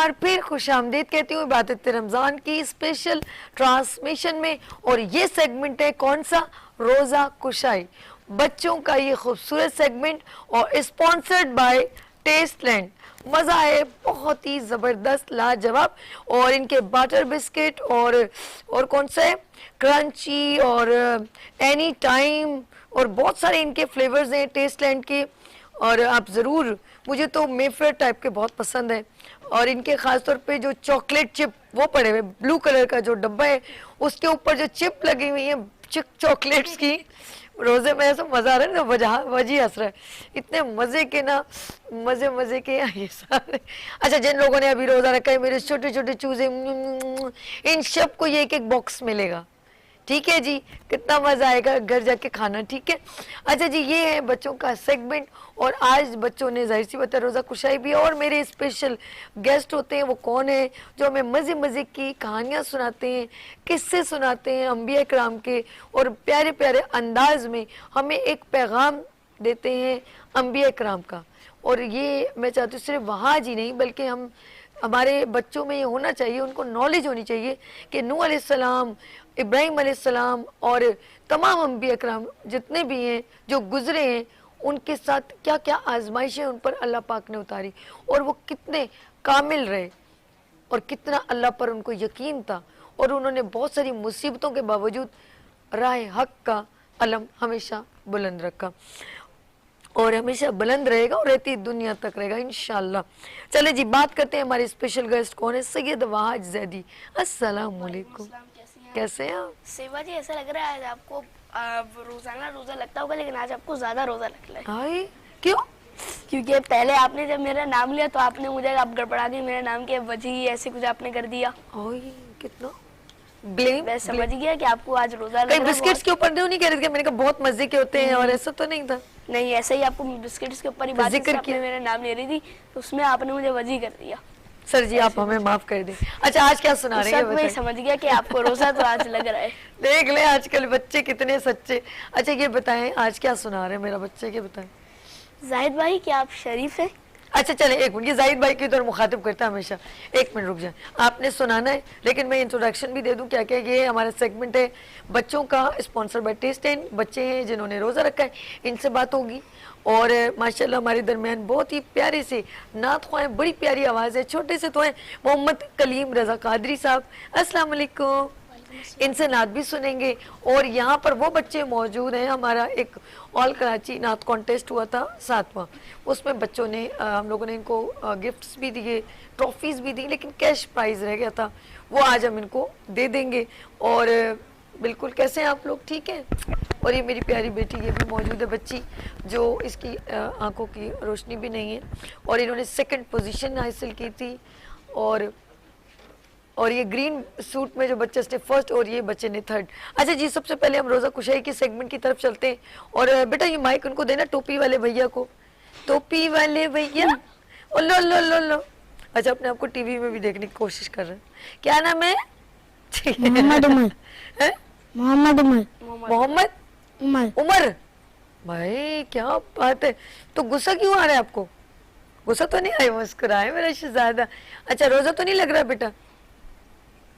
بار پھر خوش آمدید کہتی ہوں عبادت رمضان کی اسپیشل ٹرانسمیشن میں. اور یہ سیگمنٹ ہے کون سا؟ روزہ کشائی. بچوں کا یہ خوبصورت سیگمنٹ اور اسپانسرڈ بائی ٹیسٹ لینڈ. مزہ ہے بہت ہی زبردست لاجواب. اور ان کے باٹر بسکٹ اور کون سا ہے کرنچی اور اینی ٹائم اور بہت سارے ان کے فلیورز ہیں ٹیسٹ لینڈ کے. اور آپ ضرور, مجھے تو میفر ٹائپ کے بہت پسند ہے. اور ان کے خاص طور پہ جو چاکلیٹ چپ وہ پڑے ہوئے بلو کلر کا جو ڈبہ ہے اس کے اوپر جو چپ لگی ہوئی ہیں چاکلیٹس کی, روزے میں ایسا مزہ آ رہا ہے نا, وجہ ہنس رہا ہے اتنے مزے کے نا, مزے کے یہ سارے. اچھا جن لوگوں نے ابھی روزہ رکھا ہے میرے چھوٹے چھوٹے چوزے, ان سب کو یہ ایک ایک باکس ملے گا. ٹھیک ہے جی, کتنا مزہ آئے گا گھر جا کے کھانا. ٹھیک ہے. اچھا جی, یہ ہے بچوں کا سیگمنٹ. اور آج بچوں نے ظاہر سی بات ہے روزہ کشائی بھی, اور میرے اسپیشل گیسٹ ہوتے ہیں وہ کون ہیں جو ہمیں مزے کی کہانیاں سناتے ہیں, قصے سناتے ہیں انبیاء کرام کے, اور پیارے پیارے انداز میں ہمیں ایک پیغام دیتے ہیں انبیاء کرام کا. اور یہ میں چاہتی ہوں صرف وہاں جی نہیں بلکہ ہمارے بچوں میں یہ ہونا چاہیے, ان کو نالج ہونی چاہیے کہ نوح علیہ السلام, ابراہیم علیہ السلام اور تمام انبیاء کرام جتنے بھی ہیں جو گزرے ہیں ان کے ساتھ کیا کیا آزمائشیں ان پر اللہ پاک نے اتاری, اور وہ کتنے کامل رہے اور کتنا اللہ پر ان کو یقین تھا, اور انہوں نے بہت ساری مصیبتوں کے باوجود راہ حق کا علم ہمیشہ بلند رکھا, اور ہمیشہ بلند رہے گا اور رہتی دنیا تک رہے گا انشاءاللہ. چلے جی بات کرتے ہیں ہمارے اسپیشل گیسٹ کون ہے, سید وحاج زیدی. السلام علیکم, کیسے ہیں آپ؟ سیوا جی ایسا لگ رہا ہے آج آپ کو روزانہ روزہ لگتا ہوگا لیکن آج آپ کو زیادہ روزہ لگ رہا ہے. ہائے کیوں؟ کیونکہ پہلے آپ نے جب میرا نام لیا تو آپ نے مجھے آپ گڑبڑا دی, میرے نام کے وجہ ایسے کچھ آپ نے کر دیا. کتنا بلیم, میں سمجھ گیا کہ آپ کو آج روزہ لگ کئی رہا ہے بسکٹس کے اوپر نہیں کہہ رہے تھے, میں نے کہا بہت مزے کے ہوتے ہیں اور ایسا تو نہیں تھا. نہیں ایسا ہی آپ کو بسکٹس کے اوپر ہی بات ذکر آپ نے میرا نام لے رہی تھی تو اس میں آپ نے مجھے وجہ کر دیا. سر جی آپ ہمیں معاف کر دیں. اچھا آج کیا سنا رہے ہیں میں سمجھ گیا کہ آپ کو روزہ تو آج لگ رہا ہے. دیکھ لیں آج کل بچے کتنے سچے. اچھا یہ بتائیں آج کیا سنا رہے ہیں میرا بچے, کے بتائیں. زاہد بھائی کیا آپ شریف ہیں؟ اچھا چلیں ایک منٹ, یہ زاہد بھائی کی طرح مخاطب کرتا ہے ہمیشہ. ایک منٹ رک جائیں, آپ نے سنانا ہے لیکن میں انٹروڈکشن بھی دے دوں کیا کیا. یہ ہمارا سیگمنٹ ہے بچوں کا اسپانسر بائی ٹیسٹ لینڈ. بچے ہیں جنہوں نے روزہ رکھا ہے ان سے بات ہوگی. اور ماشاءاللہ ہمارے درمیان بہت ہی پیارے سے نعت خواہ ہیں, بڑی پیاری آواز ہے, چھوٹے سے تو ہیں, محمد کلیم رضا قادری صاحب. السلام علیکم. ان سے نعت بھی سنیں گے. اور یہاں پر وہ بچے موجود ہیں, ہمارا ایک آل کراچی نعت کانٹیسٹ ہوا تھا 7واں, اس میں بچوں نے ہم لوگوں نے ان کو گفٹس بھی دیے, ٹرافیز بھی دی, لیکن کیش پرائز رہ گیا تھا, وہ آج ہم ان کو دے دیں گے. اور بالکل کیسے ہیں آپ لوگ, ٹھیک ہیں؟ اور یہ میری پیاری بیٹی یہ بھی موجود ہے بچی جو اس کی آنکھوں کی روشنی بھی نہیں ہے, اور انہوں نے سیکنڈ پوزیشن حاصل کی تھی. اور یہ گرین سوٹ میں جو بچے نے فرسٹ, اور یہ بچے نے تھرڈ. اچھا جی سب سے پہلے ہم روزہ کشائی کی سیگمنٹ کی طرف چلتے ہیں. اور بیٹا یہ مائک ان کو دینا, ٹوپی والے بھیا کو, ٹوپی والے بھیا. لو. اچھا اپنے آپ کو ٹی وی میں بھی دیکھنے کی کوشش کر رہے ہیں. کیا نام ہے؟ محمد عمر. بھائی کیا بات ہے, تو غصہ کیوں آ رہا ہے آپ کو؟ غصہ تو نہیں آئے, مسکرائے میرا شہزادہ. اچھا روزہ تو نہیں لگ رہا بیٹا؟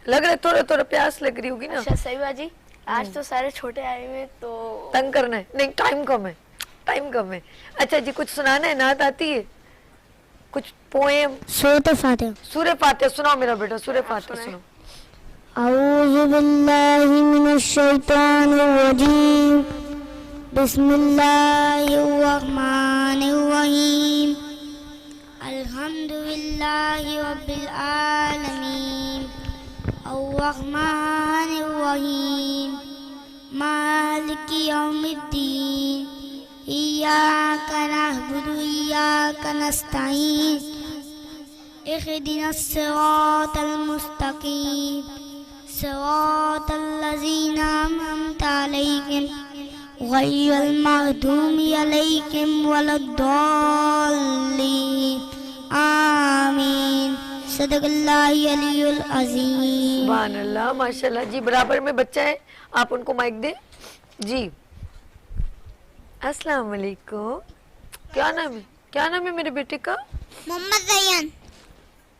لگ رہا ہے تھوڑا پیاس لگ رہی ہوگی نا. اچھا سیوا جی آج تو سارے چھوٹے آئے ہوئے تو تنگ کرنا ہے, نہیں ٹائم کم ہے. اچھا جی کچھ سنانا ہے, نعت آتی ہے کچھ پوئم؟ سورہ فاتحہ سناؤ میرا بیٹا, سورہ فاتحہ سناؤ. اعوذ باللہ من الشیطان الرجیم, بسم اللہ الرحمن الرحیم, الحمدللہ رب العالمین, الرحمن الرحیم, مالک یوم الدین, ایاک نعبد و ایاک نستعین, اهدنا الصراط المستقیم, صراط الذین انعمت علیہم غیر المغضوب علیہم ولا الضالین, آمین. صدق اللہ علی العظیم. سبحان اللہ, ماشاءاللہ. جی برابر میں بچہ ہے, آپ ان کو مائک دیں جی. السلام علیکم. کیا نام ہے میرے بیٹے کا؟ محمد ریان.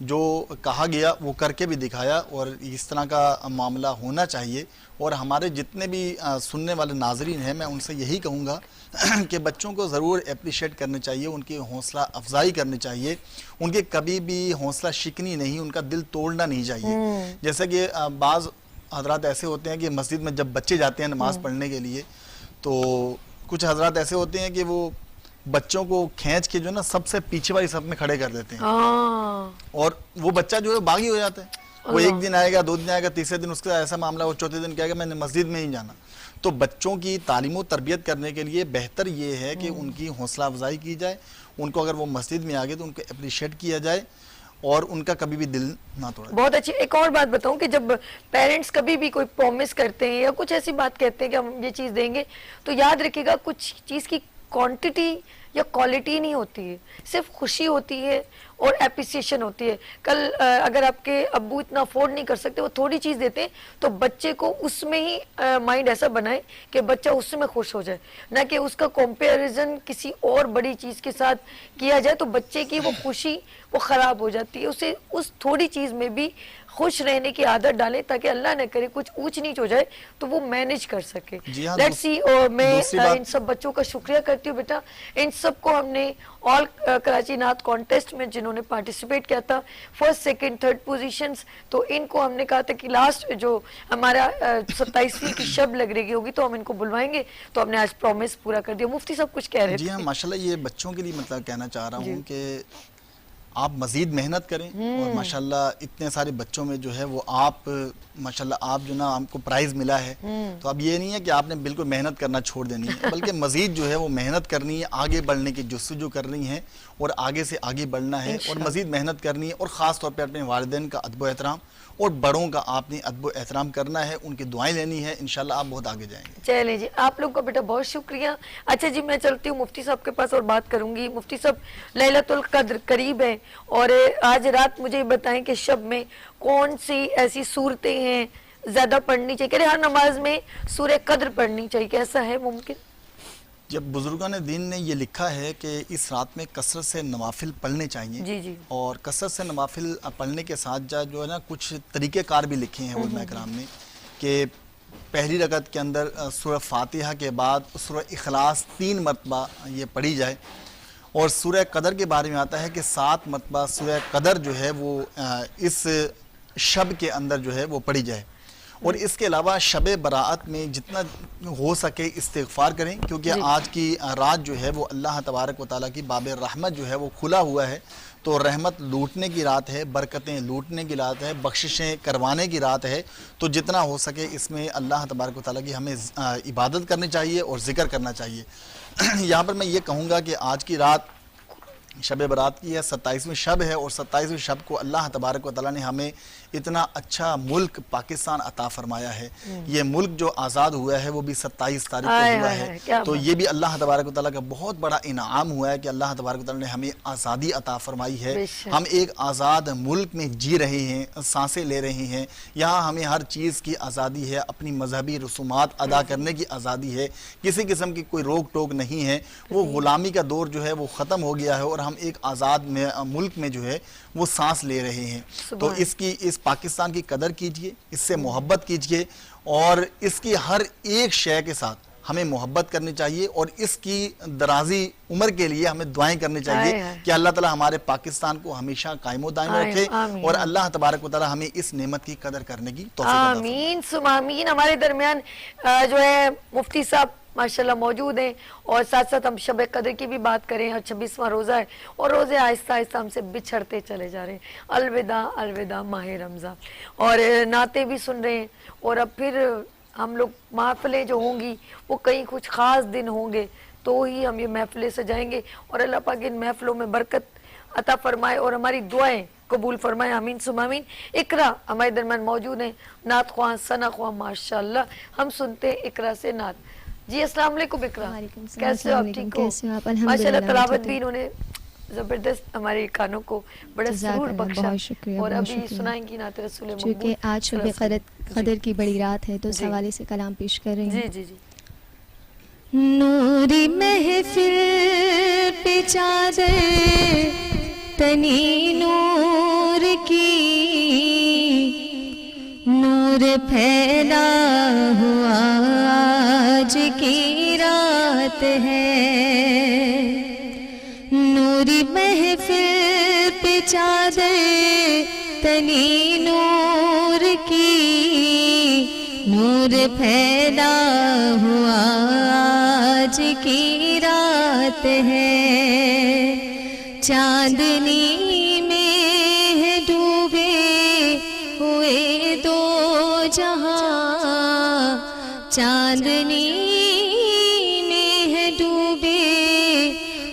جو کہا گیا وہ کر کے بھی دکھایا, اور اس طرح کا معاملہ ہونا چاہیے. اور ہمارے جتنے بھی سننے والے ناظرین ہیں, میں ان سے یہی کہوں گا کہ بچوں کو ضرور اپریشیٹ کرنا چاہیے, ان کی حوصلہ افزائی کرنی چاہیے, ان کے کبھی بھی حوصلہ شکنی نہیں, ان کا دل توڑنا نہیں چاہیے. جیسا کہ بعض حضرات ایسے ہوتے ہیں کہ مسجد میں جب بچے جاتے ہیں نماز پڑھنے کے لیے, تو کچھ حضرات ایسے ہوتے ہیں کہ وہ بچوں کو کھینچ کے جو نا سب سے پیچھے والی صف میں کھڑے کر دیتے ہیں, اور وہ بچہ جو ہے باغی ہو جاتا ہے. وہ ایک دن آئے گا, 2 دن آئے گا, تیسرے دن اس کا ایسا معاملہ, وہ چوتھے دن کہے گا میں نے مسجد میں ہی جانا. تو بچوں کی تعلیم و تربیت کرنے کے لیے بہتر یہ ہے کہ ان کی حوصلہ افزائی کی جائے, ان کو اگر وہ مسجد میں آگے تو ان کو اپریشیٹ کیا جائے, اور ان کا کبھی بھی دل نہ توڑا. بہت اچھی. ایک اور بات بتاؤں کہ جب پیرنٹس کبھی بھی کوئی پرومس کرتے ہیں یا کچھ ایسی بات کہتے ہیں کہ ہم یہ چیز دیں گے, تو یاد رکھیے گا کچھ چیز کی کوانٹٹی یا کوالٹی نہیں ہوتی ہے, صرف خوشی ہوتی ہے اور اپریسیشن ہوتی ہے. کل اگر آپ کے ابو اتنا افورڈ نہیں کر سکتے, وہ تھوڑی چیز دیتے ہیں, تو بچے کو اس میں ہی مائنڈ ایسا بنائے کہ بچہ اس میں خوش ہو جائے, نہ کہ اس کا کمپیریزن کسی اور بڑی چیز کے ساتھ کیا جائے, تو بچے کی وہ خوشی وہ خراب ہو جاتی ہے. اسے اس تھوڑی چیز میں بھی خوش رہنے کی عادت ڈالیں, تاکہ اللہ نہ کرے کچھ اونچ نیچ ہو جائے تو وہ مینج کر سکے. Let's see. میں ان سب بچوں کا شکریہ کرتی ہوں بیٹا, ان سب کو ہم نے آل کراچی نعت کانٹیسٹ میں جنہوں نے پارٹیسپیٹ کیا تھا, 1st, 2nd, 3rd پوزیشنز, تو ان کو ہم نے کہا تھا کہ لاسٹ جو ہمارا 27ویں کی شب لگ رہی ہوگی تو ہم ان کو بلوائیں گے, تو ہم نے آج پرومس پورا کر دیا. مفتی صاحب کچھ کہہ رہے تھے. جی ہاں, ماشاءاللہ یہ بچوں کے لیے مطلب کہنا چاہ رہا ہوں کہ آپ مزید محنت کریں, اور ماشاءاللہ اتنے سارے بچوں میں جو ہے وہ آپ ماشاءاللہ آپ جو نا آپ کو پرائز ملا ہے, تو اب یہ نہیں ہے کہ آپ نے بالکل محنت کرنا چھوڑ دینی ہے, بلکہ مزید جو ہے وہ محنت کرنی ہے, آگے بڑھنے کی جستجو کرنی ہے, اور آگے سے آگے بڑھنا ہے, اور مزید محنت کرنی ہے, اور خاص طور پہ اپنے والدین کا ادب و احترام اور بڑوں کا آپ نے ادب و احترام کرنا ہے, ان کی دعائیں لینی ہے, انشاءاللہ آپ بہت آگے جائیں گے. چلیں جی, آپ لوگ کا بیٹا بہت شکریہ. اچھا جی, میں چلتی ہوں مفتی صاحب کے پاس اور بات کروں گی. مفتی صاحب, لیلۃ القدر قریب ہے, اور آج رات مجھے بتائیں کہ شب میں کون سی ایسی صورتیں ہیں زیادہ پڑھنی چاہیے, کہ ہر نماز میں سورہ قدر پڑھنی چاہیے, کیسا ہے ممکن؟ جب بزرگان دین نے یہ لکھا ہے کہ اس رات میں کثرت سے نوافل پڑھنے چاہیے, جی جی, اور کثرت سے نوافل پڑھنے کے ساتھ جو ہے نا کچھ طریقہ کار بھی لکھے ہیں علماء کرام نے, کہ پہلی رکعت کے اندر سورہ فاتحہ کے بعد سورہ اخلاص 3 مرتبہ یہ پڑھی جائے, اور سورہ قدر کے بارے میں آتا ہے کہ 7 مرتبہ سورہ قدر جو ہے وہ اس شب کے اندر جو ہے وہ پڑھی جائے. اور اس کے علاوہ شب براعت میں جتنا ہو سکے استغفار کریں, کیونکہ آج کی رات جو ہے وہ اللہ تبارک و تعالیٰ کی باب رحمت جو ہے وہ کھلا ہوا ہے, تو رحمت لوٹنے کی رات ہے, برکتیں لوٹنے کی رات ہے, بخششیں کروانے کی رات ہے. تو جتنا ہو سکے اس میں اللہ تبارک و تعالیٰ کی ہمیں عبادت کرنی چاہیے اور ذکر کرنا چاہیے. یہاں پر میں یہ کہوں گا کہ آج کی رات شب برات کی ہے, 27ویں شب ہے, اور 27ویں شب کو اللہ تبارک و تعالیٰ نے ہمیں اتنا اچھا ملک پاکستان عطا فرمایا ہے. یہ ملک جو آزاد ہوا ہے وہ بھی 27 تاریخ کو ہوا ہے, تو یہ بھی اللہ تبارک و تعالیٰ کا بہت بڑا انعام ہوا ہے کہ اللہ تبارک و تعالیٰ نے ہمیں آزادی عطا فرمائی ہے. ہم ایک آزاد ملک میں جی رہے ہیں, سانسیں لے رہے ہیں. یہاں ہمیں ہر چیز کی آزادی ہے, اپنی مذہبی رسومات ادا کرنے کی آزادی ہے, کسی قسم کی کوئی روک ٹوک نہیں ہے. وہ غلامی کا دور جو ہے وہ ختم ہو گیا ہے, اور ہم ایک آزاد ملک میں جو ہے وہ سانس لے رہے ہیں. تو اس پاکستان کی قدر کیجئے, اس سے محبت کیجئے, اور اس کی ہر ایک شے کے ساتھ ہمیں محبت کرنی چاہیے, اور اس کی درازی عمر کے لیے ہمیں دعائیں کرنی چاہیے کہ اللہ تعالی ہمارے پاکستان کو ہمیشہ قائم و دائم رکھے, اور اللہ تبارک و تعالی ہمیں اس نعمت کی قدر کرنے کی توفیق عطا فرمائے. آمین ثم آمین. ہمارے درمیان جو ہے مفتی صاحب ماشاءاللہ موجود ہیں, اور ساتھ ساتھ ہم شب قدر کی بھی بات کریں, اور 26واں روزہ ہے, اور روزے آہستہ آہستہ ہم سے بچھڑتے چلے جا رہے ہیں. الوداع الوداع ماہ رمضان, اور نعتیں بھی سن رہے ہیں, اور اب پھر ہم لوگ محفلیں جو ہوں گی وہ کئی کچھ خاص دن ہوں گے تو ہی ہم یہ محفلیں سجائیں گے, اور اللہ پاک ان محفلوں میں برکت عطا فرمائے اور ہماری دعائیں قبول فرمائے. آمین ثم آمین. اقرا ہمارے درمیان موجود ہیں, نعت خواں ثنا خواں, ماشاءاللہ ہم سنتے ہیں اقرا سے نعت. جی السلام علیکم اقرا, کیسے ہو آپ؟ ٹھیک ہو ماشاءاللہ. تلاوت بھی انہوں نے زبردست ہمارے کانوں کو بڑا سرور بخشا, اور ابھی سنائیں گی نعت رسول مقبول. چونکہ آج شب قدر کی بڑی رات ہے تو اس حوالے سے کلام پیش کر رہی ہوں. جی جی جی. نوری محفل پہ چادر تنی نور نور کی نور پھیلا ہوا آج کی رات ہے نوری محفل پہ چادر تنی نور کی نور پھیلا ہوا آج کی رات ہے چاندنی میں ہے ڈوبے ہوئے دو جہاں چاندنی میں ہے ڈوبے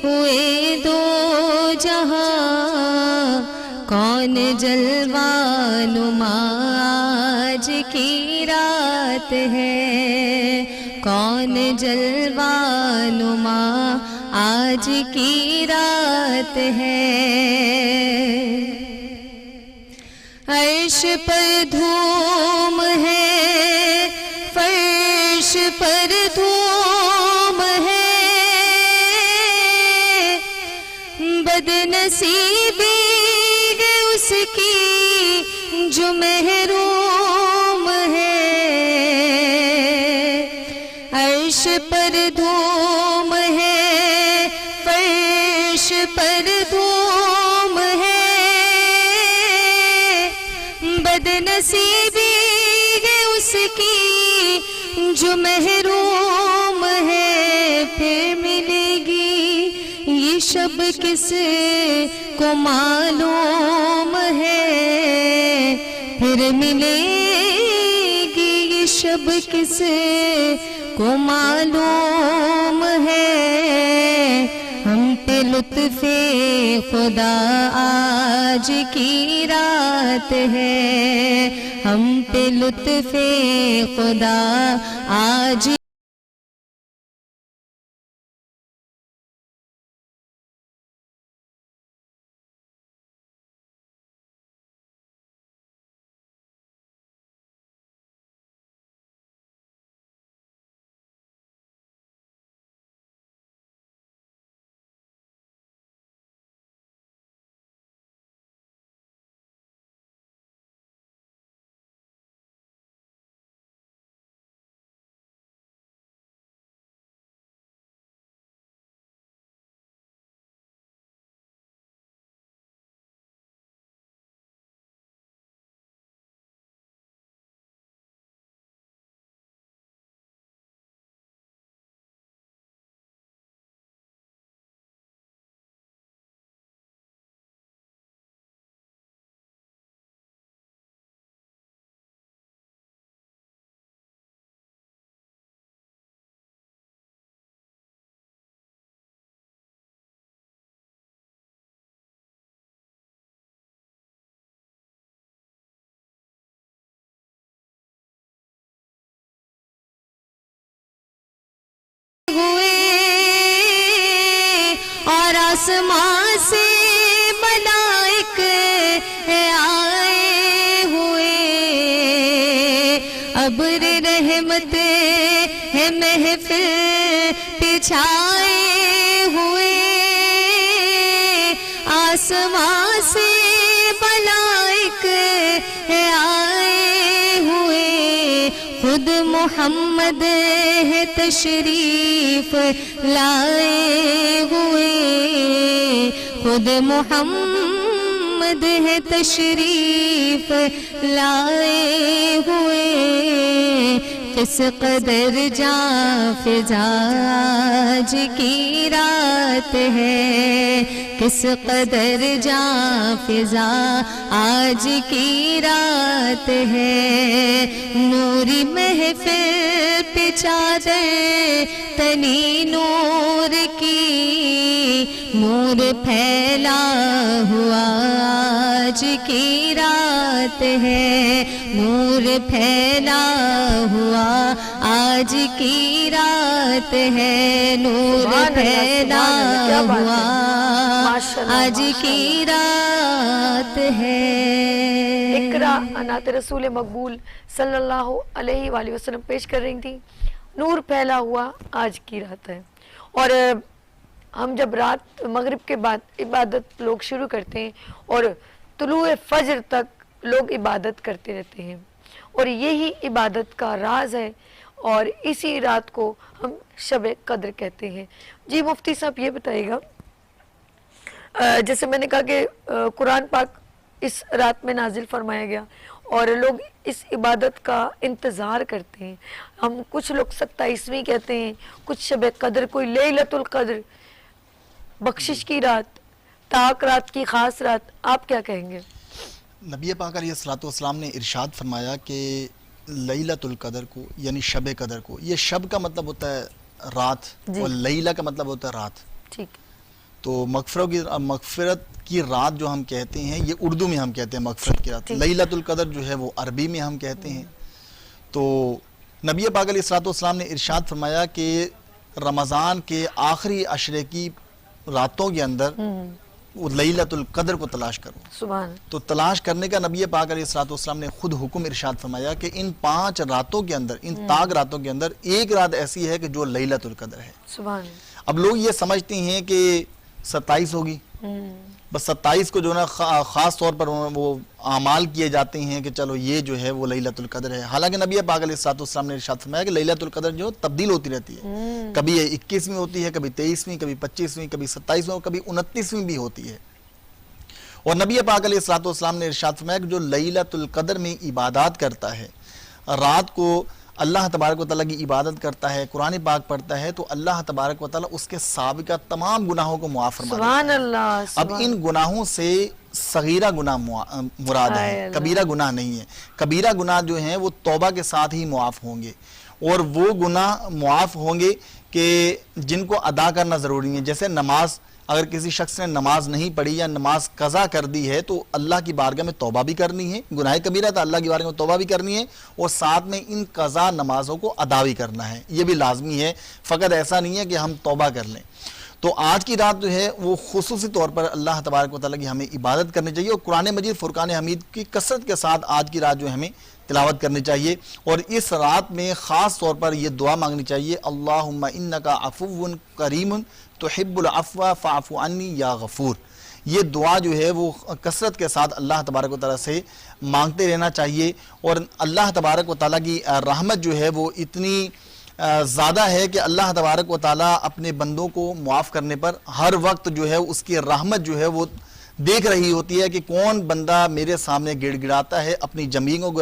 ہوئے دو جہاں کون جلوہ نما آج کی رات ہے کون جلوہ نما آج کی رات ہے عرش پر دھوم ہے فرش پر دھوم ہے بد نصیبی ہے اس کی جو محروم ہے عرش پر دھوم ہے فرش پر دھوم ہے بد نصیبی ہے اس کی جو محروم ہے پھر ملے گی یہ شب کس کو معلوم ہے پھر ملے گی یہ شب کس کو معلوم ہے ہم پہ لطف خدا آج کی رات ہے ہم پہ لطف خدا آج آسمان سے ملائک آئے ہوئے ابر رحمت ہے محفل پہ چھائے ہوئے آسمان سے ملائک آئے ہوئے خود محمد ہے تشریف لائے ہوئے خود محمد ہے تشریف لائے ہوئے کس قدر جاں فضا آج کی رات ہے کس قدر جاں فضا آج کی رات ہے نوری محفل پہ چادر تنی نور کی نور پھیلا ہوا آج کی رات ہے نور پھیلا ہوا آج کی رات ہے نور پھیلا ہوا آج کی رات ہے اقرا نعت رسول مقبول صلی اللہ علیہ وآلہ وسلم پیش کر رہی تھی نور پھیلا ہوا آج کی رات ہے اور ہم جب رات مغرب کے بعد عبادت لوگ شروع کرتے ہیں اور طلوع فجر تک لوگ عبادت کرتے رہتے ہیں اور یہی عبادت کا راز ہے اور اسی رات کو ہم شب قدر کہتے ہیں. جی مفتی صاحب یہ بتائیے گا, جیسے میں نے کہا کہ قرآن پاک اس رات میں نازل فرمایا گیا اور لوگ اس عبادت کا انتظار کرتے ہیں. ہم کچھ لوگ 27ویں کہتے ہیں, کچھ شب قدر, کوئی لیلۃ القدر, بخشش کی رات, تاک رات کی خاص رات. آپ کیا کہیں گے؟ نبی پاک علیہ الصلوۃ والسلام نے ارشاد فرمایا کہ لیلۃ القدر کو یعنی شب قدر کو, یہ شب کا مطلب ہوتا ہے رات اور لیلہ کا مطلب ہوتا ہے رات. ٹھیک. تو مغفرت کی رات جو ہم کہتے ہیں یہ اردو میں ہم کہتے ہیں مغفرت کی رات. لیلۃ القدر جو ہے وہ عربی میں ہم کہتے ہیں. تو نبی پاک علیہ الصلوۃ والسلام نے ارشاد فرمایا کہ رمضان کے آخری عشرے کی راتوں کے اندر وہ لیلۃ القدر کو تلاش کرو. سبحان. تو تلاش کرنے کا نبی پاک علیہ الصلوۃ والسلام نے خود حکم ارشاد فرمایا کہ ان 5 راتوں کے اندر, ان تاگ راتوں کے اندر ایک رات ایسی ہے کہ جو لیلۃ القدر ہے. سبحان. اب لوگ یہ سمجھتے ہیں کہ 27 ہوگی, بس 27 کو جو نا خاص طور پر وہ اعمال کیے جاتے ہیں کہ چلو یہ جو ہے وہ لیلۃ القدر ہے. حالانکہ نبی پاک علیہ الصلوۃ والسلام نے ارشاد فرمایا کہ لیلۃ القدر جو تبدیل ہوتی رہتی ہے, کبھی 21ویں ہوتی ہے, کبھی 23ویں, کبھی 25ویں, کبھی 27ویں اور کبھی 29ویں بھی ہوتی ہے. اور نبی پاک علیہ الصلوۃ والسلام نے ارشاد فرمایا کہ جو لیلۃ القدر میں عبادات کرتا ہے, رات کو اللہ تبارک و تعالیٰ کی عبادت کرتا ہے, قرآن پاک پڑھتا ہے, تو اللہ تبارک و تعالیٰ اس کے سابقہ تمام گناہوں کو معاف فرما دیتا ہے. سبحان اللہ. اب ان گناہوں سے صغیرہ گناہ مراد ہے, کبیرہ گناہ نہیں ہے. کبیرہ گناہ جو ہیں وہ توبہ کے ساتھ ہی معاف ہوں گے, اور وہ گناہ معاف ہوں گے کہ جن کو ادا کرنا ضروری ہے. جیسے نماز, اگر کسی شخص نے نماز نہیں پڑھی یا نماز قضا کر دی ہے تو اللہ کی بارگاہ میں توبہ بھی کرنی ہے, گناہ کبیرہ تھا, اللہ کی بارگاہ میں توبہ بھی کرنی ہے, اور ساتھ میں ان قضا نمازوں کو ادا بھی کرنا ہے. یہ بھی لازمی ہے, فقط ایسا نہیں ہے کہ ہم توبہ کر لیں. تو آج کی رات جو ہے وہ خصوصی طور پر اللہ تبارک و تعالیٰ کی ہمیں عبادت کرنی چاہیے, اور قرآن مجید فرقان حمید کی کثرت کے ساتھ آج کی رات جو ہمیں تلاوت کرنی چاہیے. اور اس رات میں خاص طور پر یہ دعا مانگنی چاہیے, اللہم انکا عفو کریم تحب العفو فاعف عنی یا غفور. یہ دعا جو ہے وہ کثرت کے ساتھ اللہ تبارک و تعالیٰ سے مانگتے رہنا چاہیے. اور اللہ تبارک و تعالیٰ کی رحمت جو ہے وہ اتنی زیادہ ہے کہ اللہ تبارک و تعالیٰ اپنے بندوں کو معاف کرنے پر ہر وقت جو ہے اس کی رحمت جو ہے وہ دیکھ رہی ہوتی ہے کہ کون بندہ میرے سامنے گڑ گڑاتا ہے, اپنی زمین کو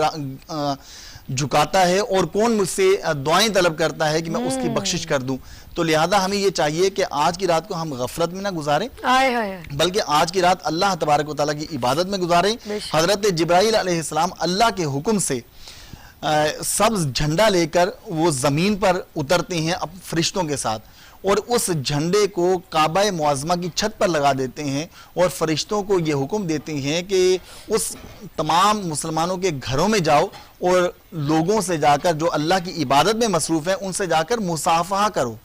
جھکاتا ہے, اور کون مجھ سے دعائیں طلب کرتا ہے کہ میں اس کی بخشش کر دوں. تو لہذا ہمیں یہ چاہیے کہ آج کی رات کو ہم غفلت میں نہ گزاریں, بلکہ آج کی رات اللہ تبارک و تعالیٰ کی عبادت میں گزاریں. حضرت جبرائیل علیہ السلام اللہ کے حکم سے سبز جھنڈا لے کر وہ زمین پر اترتے ہیں فرشتوں کے ساتھ, اور اس جھنڈے کو کعبہ معظمہ کی چھت پر لگا دیتے ہیں, اور فرشتوں کو یہ حکم دیتے ہیں کہ اس تمام مسلمانوں کے گھروں میں جاؤ اور لوگوں سے جا کر جو اللہ کی عبادت میں مصروف ہیں ان سے جا کر مصافحہ کرو.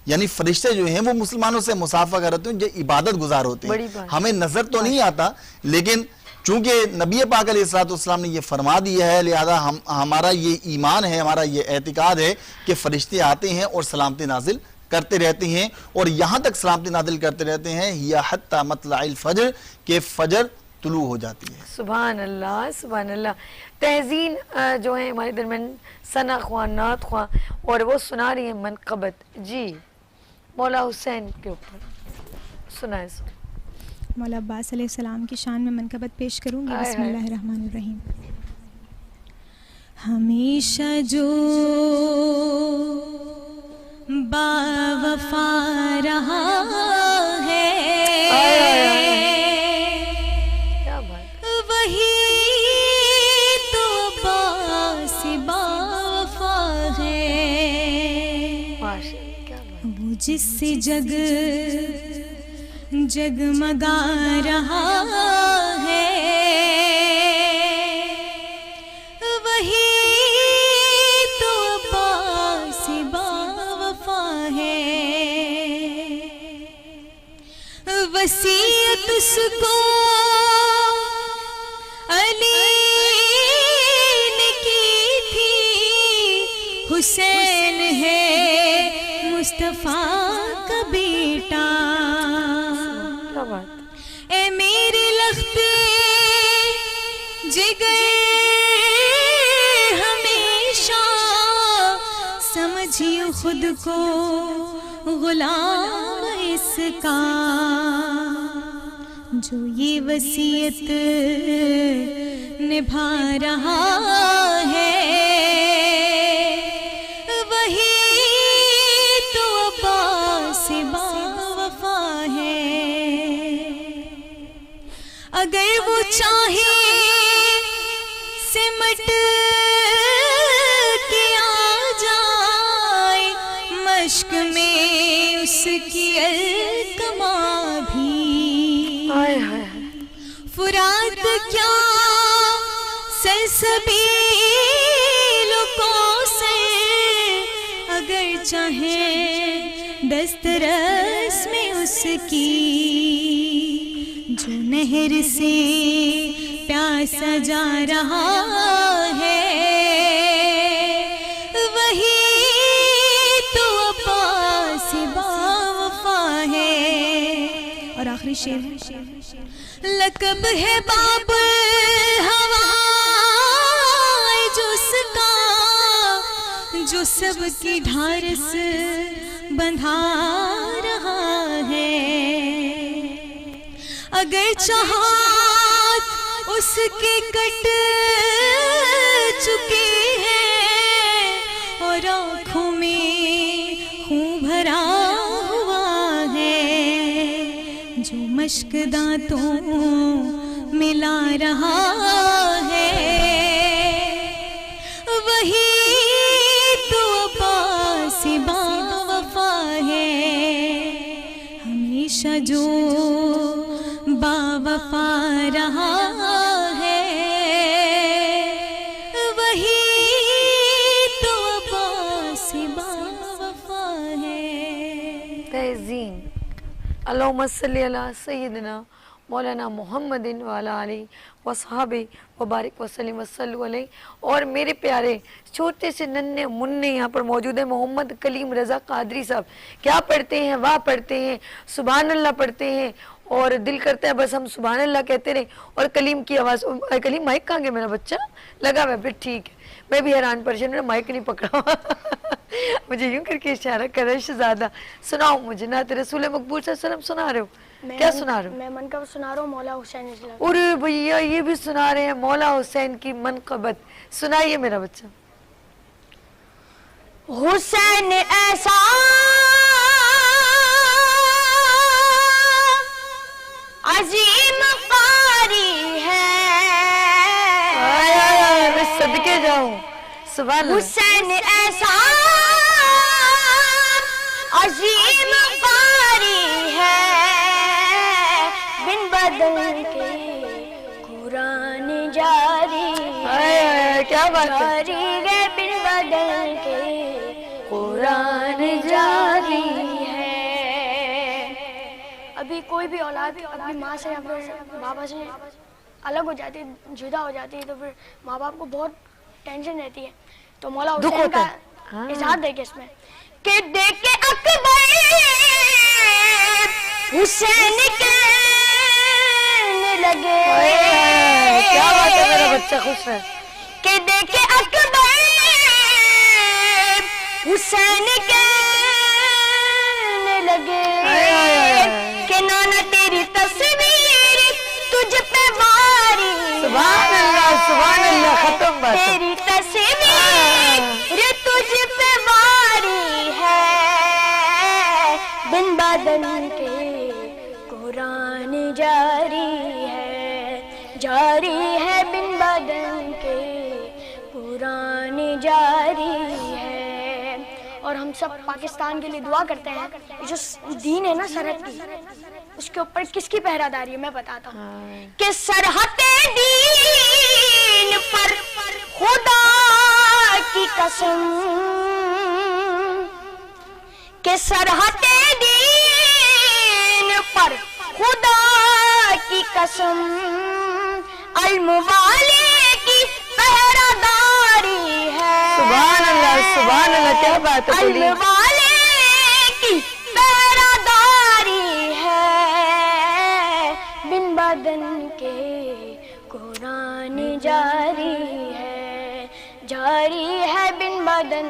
یعنی فرشتے جو ہیں وہ مسلمانوں سے مصافحہ کرتے ہیں جو عبادت گزار ہوتے ہیں. ہمیں نظر تو نہیں آتا, لیکن چونکہ نبی پاک علیہ الصلوۃ والسلام نے یہ فرما دیا ہے, لہذا ہمارا یہ ایمان ہے, ہمارا یہ اعتقاد ہے کہ فرشتے آتے ہیں اور سلامتی نازل کرتے رہتے ہیں, اور یہاں تک سلامتی نازل کرتے رہتے ہیں یا حتی مطلع الفجر, کہ فجر طلوع ہو جاتی ہے. سبحان اللہ, سبحان اللہ. تہذین جو ہیں ہمارے درمیان ثنا خواہ, نعت خواہ, اور وہ سنا رہی ہیں منقبت. جی مولا حسین کے اوپر سنائیں. مولا عباس علیہ السلام کی شان میں منقبت پیش کروں گی. بسم اللہ الرحمن الرحیم. ہمیشہ جو با وفا رہا ہے وہی تو عباس با وفا ہے, وہ جس سے جگ جگمگا رہا ہے وہی تو عباس با وفا ہے. وصیت اس کو علی نے کی تھی, حسین ہے مصطفیٰ کا بیٹا. اے میرے لخت خود کو غلام اس کا، جو یہ وصیت نبھا رہا ہے، وہی تو عباس با وفا ہے۔ اگر وہ چاہے سمٹ کے آ جائے مشق میں اس کی الکما بھی، فرات کیا سلسبیل کوثر، اگر چاہے دسترس میں اس کی، جو نہر سے پیاسا جا رہا ہے، وہی تو عباس با وفا ہے۔ اور آخری شعر ہے، لقب ہے باب الہویٰ جس کا، جو سب کی ڈھارس بندھا رہا ہے، اگر چاہت اس کے کٹ چکی ہے، اور آنکھوں میں خون بھرا ہوا ہے، جو مشک دانتوں ملا رہا ہے، وہی تو عباس با وفا ہے۔ ہمیشہ جو با وفا رہا ہے، وہی تو عباس با وفا ہے۔ تہذین اللہم صلی علی سیدنا مولانا محمد وعلی آلہ وصحابہ وبارک وسلم وصلو علیہ۔ اور میرے پیارے چھوٹے سے ننھے مننے یہاں پر موجود ہیں، محمد کلیم رضا قادری صاحب، کیا پڑھتے ہیں؟ واہ پڑھتے ہیں، سبحان اللہ پڑھتے ہیں، اور دل کرتا ہے بس ہم سبحان اللہ کہتے رہے۔ اور کلیم کی آواز، کلیم مائک کہاں گیا میرا بچہ؟ لگا ہوا ہے، پھر ٹھیک ہے، میں بھی حیران پریشان ہوں، مائک نہیں پکڑا مجھے یوں کر کے اشارہ کر رہا ہے شہزادہ۔ سناؤ مجھے نعت رسول مقبول صلی اللہ علیہ وسلم سنا رہے ہو؟ کیا سنا رہے ہو؟ میں منقبت سنا رہا ہوں مولا حسین رضی اللہ عنہ۔ اور بھیا یہ بھی سنا رہے ہیں مولا حسین کی منقبت، سنائیے میرا بچہ۔ حسین ایسا عظیم قاری ہے، میں صدقے جاؤں، سبحان اللہ۔ حسین ایسا عظیم قاری ہے، بن بدل کے قرآن جاری کیا بات ہے، جاری ہے، بن بدل کے قرآن جاری ہے۔ ابھی کوئی بھی اولاد اپنی ماں سے یا پھر بابا سے الگ ہو جاتی ہے، جدا ہو جاتی ہے، تو پھر ماں باپ کو بہت ٹینشن رہتی ہے، تو مولا حسین کا اظہار دیکھے اس میں کہ دیکھے اکبر حسین کہنے لگے، کیا بات ہے، میرا بچہ خوش ہے، کہ دیکھے اکبر حسین کہنے لگے کہ نانا تیری تصویر تجھ پہ واری، سبحان اللہ سبحان اللہ، ختم بات ہے۔ تیری تصویر تجھ پہ واری ہے، بن بدن کے قرآن جاری ہے، جاری ہے، بن بدن کے قرآن جاری ہے۔ اور ہم سب پاکستان کے لیے دعا کرتے ہیں، جو دین ہے نا سرحد کی، اس کے اوپر کس کی پہراداری ہے میں بتاتا ہوں کہ سرحد دین پر خدا کی قسم، کہ سرحد دین پر خدا کی قسم، علم والے کی پہراداری ہے، سبحان اللہ سبحان اللہ، کیا بات ہے، علم والے کی پہراداری ہے، بن بدن کے قرآن جاری ہے، جاری ہے، بن بدن